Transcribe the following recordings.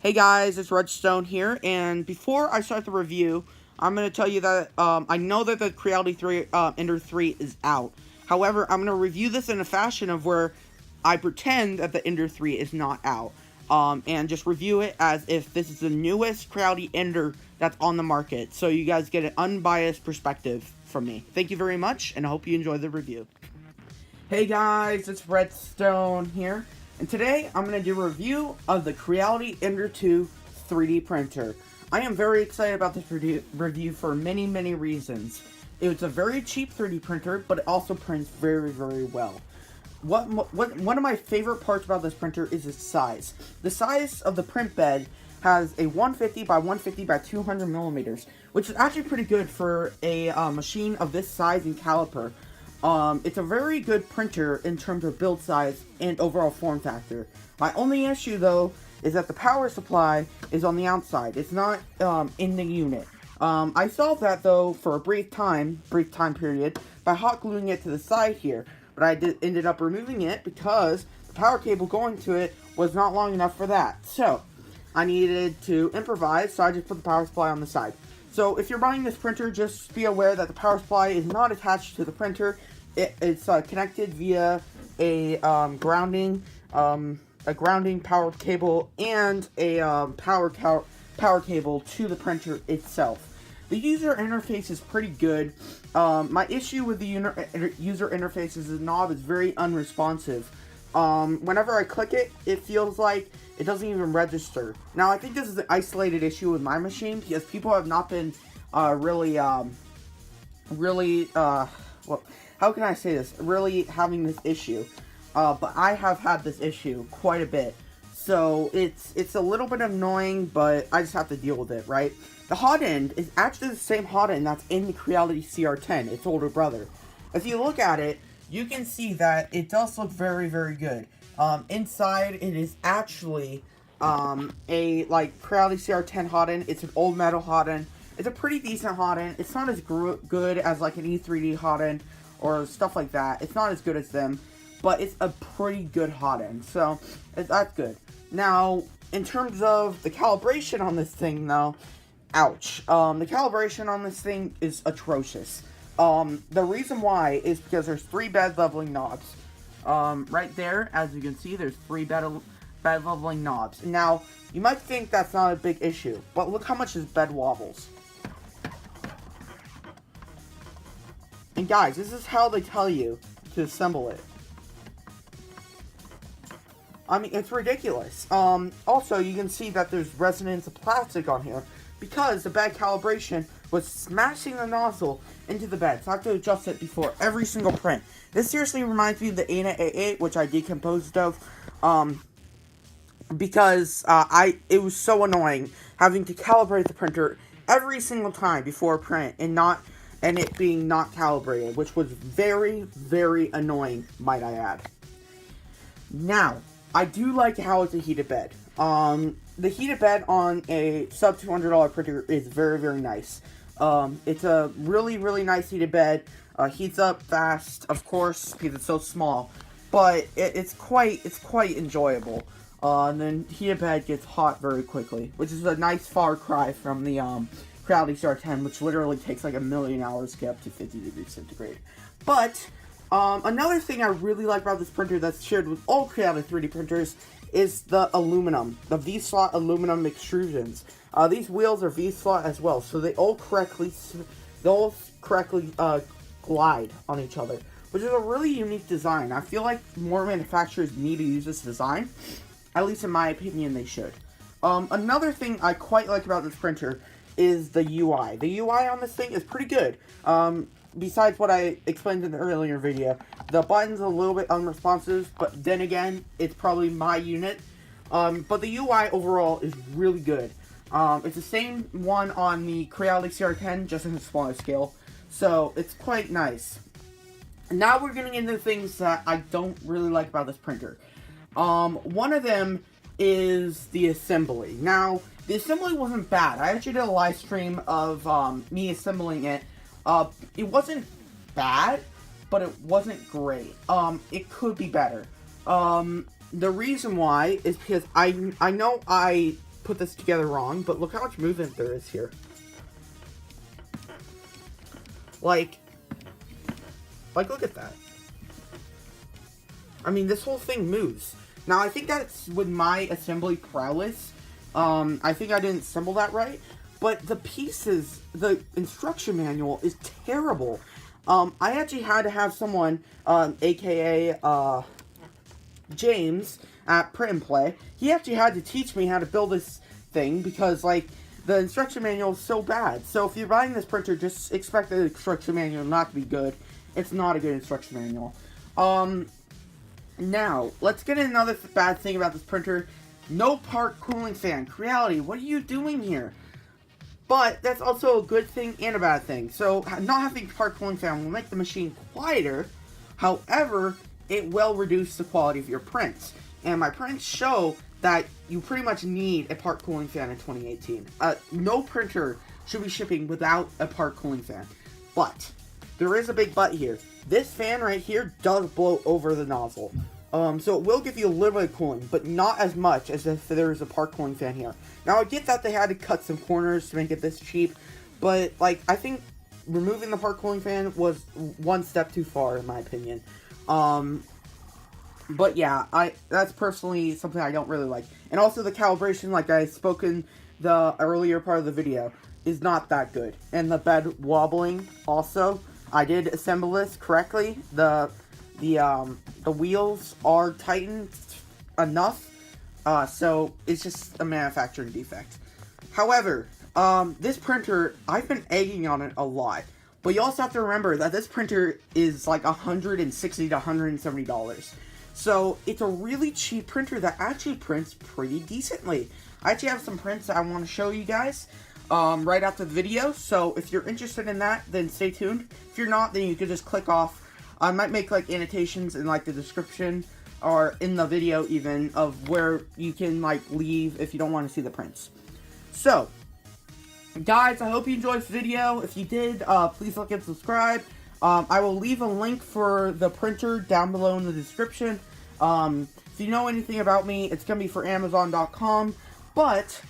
Hey guys, it's Redstone here, and before I start the review, I'm going to tell you that I know that the Creality 3 Ender 3 is out. However, I'm going to review this in a fashion of where I pretend that the Ender 3 is not out, and just review it as if this is the newest Creality Ender that's on the market, so you guys get an unbiased perspective from me. Thank you very much, and I hope you enjoy the review. Hey guys, it's Redstone here, and today I'm going to do a review of the Creality Ender 2 3D printer. I am very excited about this review for many reasons. It's a very cheap 3D printer, but it also prints very well. One of my favorite parts about this printer is its size. The size of the print bed has a 150 by 150 by 200 millimeters, which is actually pretty good for a machine of this size and caliper. It's a very good printer in terms of build size and overall form factor. My only issue, though, is that the power supply is on the outside. It's not in the unit. I solved that, though, for a brief time period by hot gluing it to the side here. But I ended up removing it because the power cable going to it was not long enough for that. So, I needed to improvise, so I just put the power supply on the side. So if you're buying this printer, just be aware that the power supply is not attached to the printer. It's connected via a grounding power cable and a power cable to the printer itself. The user interface is pretty good. My issue with the user interface is the knob is very unresponsive. Whenever I click it, it feels like it doesn't even register. Now, I think this is an isolated issue with my machine because people have not been really, well, how can I say this? Really having this issue. But I have had this issue quite a bit. So it's a little bit annoying, but I just have to deal with it, right? The hot end is actually the same hot end that's in the Creality CR10, its older brother. If you look at it, you can see that it does look very good. Inside, it is actually a Creality CR10 hot end. It's an old metal hot end. It's a pretty decent hot end. It's not as good as like an E3D hot end or stuff like that. It's not as good as them, but it's a pretty good hot end. So that's good. Now, in terms of the calibration on this thing, though, ouch. The calibration on this thing is atrocious. The reason why is because there's 3 bed leveling knobs. Right there, as you can see, there's 3 bed leveling knobs. Now, you might think that's not a big issue, but look how much this bed wobbles. And guys, this is how they tell you to assemble it. I mean, it's ridiculous. Also, you can see that there's resonance of plastic on here because the bed calibration was smashing the nozzle into the bed, so I have to adjust it before every single print. This seriously reminds me of the ANA A8, which I decomposed of, because it was so annoying having to calibrate the printer every single time before a print and it being not calibrated, which was very annoying, might I add. Now, I do like how it's a heated bed. The heated bed on a sub $200 printer is very nice. It's a really nice heated bed. Heats up fast, of course, because it's so small. But it's quite enjoyable. And then heated bed gets hot very quickly, which is a nice far cry from the Creality CR10, which literally takes like a million hours to get up to 50 degrees centigrade. But another thing I really like about this printer that's shared with all Creality 3D printers is the aluminum, the V-slot aluminum extrusions. These wheels are V-slot as well, so they all correctly glide on each other, which is a really unique design. I feel like more manufacturers need to use this design. At least in my opinion, they should. Another thing I quite like about this printer is the UI. The UI on this thing is pretty good. Besides what I explained in the earlier video, the button's a little bit unresponsive, but then again, it's probably my unit. But the UI overall is really good. It's the same one on the Creality CR10, just in a smaller scale. So, it's quite nice. Now we're getting into things that I don't really like about this printer. One of them is the assembly. Now, the assembly wasn't bad. I actually did a live stream of me assembling it. It wasn't bad, but it wasn't great. It could be better. The reason why is because I know I put this together wrong, but look how much movement there is here. Like, look at that. I mean, this whole thing moves. Now, I think that's with my assembly prowess. I think I didn't assemble that right. But the pieces, the instruction manual is terrible. I actually had to have someone, aka, James, at Print and Play. He actually had to teach me how to build this thing because, like, the instruction manual is so bad. So if you're buying this printer, just expect the instruction manual not to be good. It's not a good instruction manual. Now, let's get another bad thing about this printer. No part cooling fan. Creality, what are you doing here? But that's also a good thing and a bad thing. So, not having part cooling fan will make the machine quieter. However, it will reduce the quality of your prints. And my prints show that you pretty much need a part cooling fan in 2018. No printer should be shipping without a part cooling fan. But, there is a big but here. This fan right here does blow over the nozzle. So it will give you a little bit of cooling, but not as much as if there was a part cooling fan here. Now, I get that they had to cut some corners to make it this cheap, but, like, I think removing the part cooling fan was one step too far, in my opinion. But yeah, that's personally something I don't really like. And also the calibration, like I spoke in the earlier part of the video, is not that good. And the bed wobbling, also. I did assemble this correctly. The wheels are tightened enough, so it's just a manufacturing defect. However, this printer, I've been egging on it a lot, but you also have to remember that this printer is like $160 to $170. So it's a really cheap printer that actually prints pretty decently. I actually have some prints that I want to show you guys right after the video, so if you're interested in that, then stay tuned. If you're not, then you can just click off. I might make, like, annotations in, like, the description, or in the video, even, of where you can, like, leave if you don't want to see the prints. So, guys, I hope you enjoyed this video. If you did, please like and subscribe. I will leave a link for the printer down below in the description. If you know anything about me, it's going to be for Amazon.com, but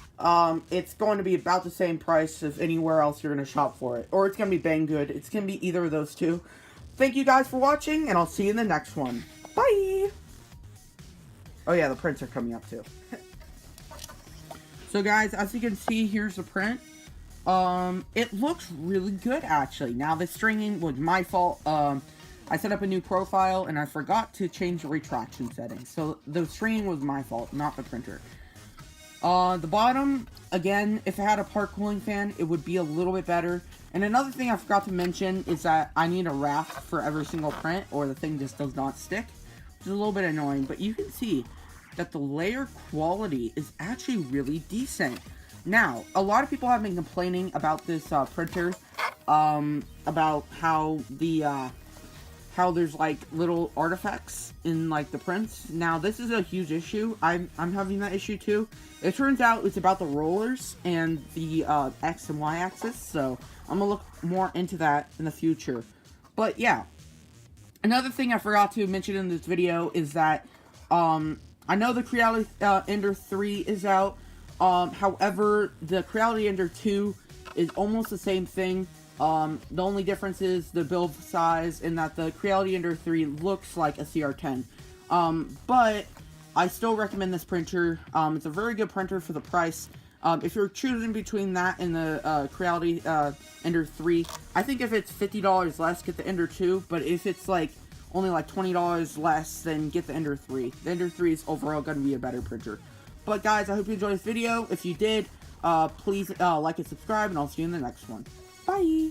it's going to be about the same price as anywhere else you're going to shop for it. Or it's going to be Banggood. It's going to be either of those two. Thank you guys for watching, and I'll see you in the next one. Bye! Oh yeah, the prints are coming up too. So guys, as you can see, here's the print. It looks really good, actually. Now, the stringing was my fault. I set up a new profile, and I forgot to change the retraction settings. So, the stringing was my fault, not the printer. The bottom, again, if it had a part cooling fan, it would be a little bit better. And another thing I forgot to mention is that I need a raft for every single print, or the thing just does not stick, which is a little bit annoying. But you can see that the layer quality is actually really decent. Now, a lot of people have been complaining about this printer, about how the how there's like little artifacts in like the prints. Now, this is a huge issue. I'm having that issue too. It turns out it's about the rollers and the X and Y axis, so I'm gonna look more into that in the future. But yeah, another thing I forgot to mention in this video is that I know the Creality Ender 3 is out. However, the Creality Ender 2 is almost the same thing. The only difference is the build size, and that the Creality Ender 3 looks like a CR10. But I still recommend this printer. It's a very good printer for the price. If you're choosing between that and the Creality Ender 3, I think if it's $50 less, get the Ender 2. But if it's like only like $20 less, then get the Ender 3. The Ender 3 is overall going to be a better printer. But guys, I hope you enjoyed this video. If you did, please like and subscribe, and I'll see you in the next one. Bye!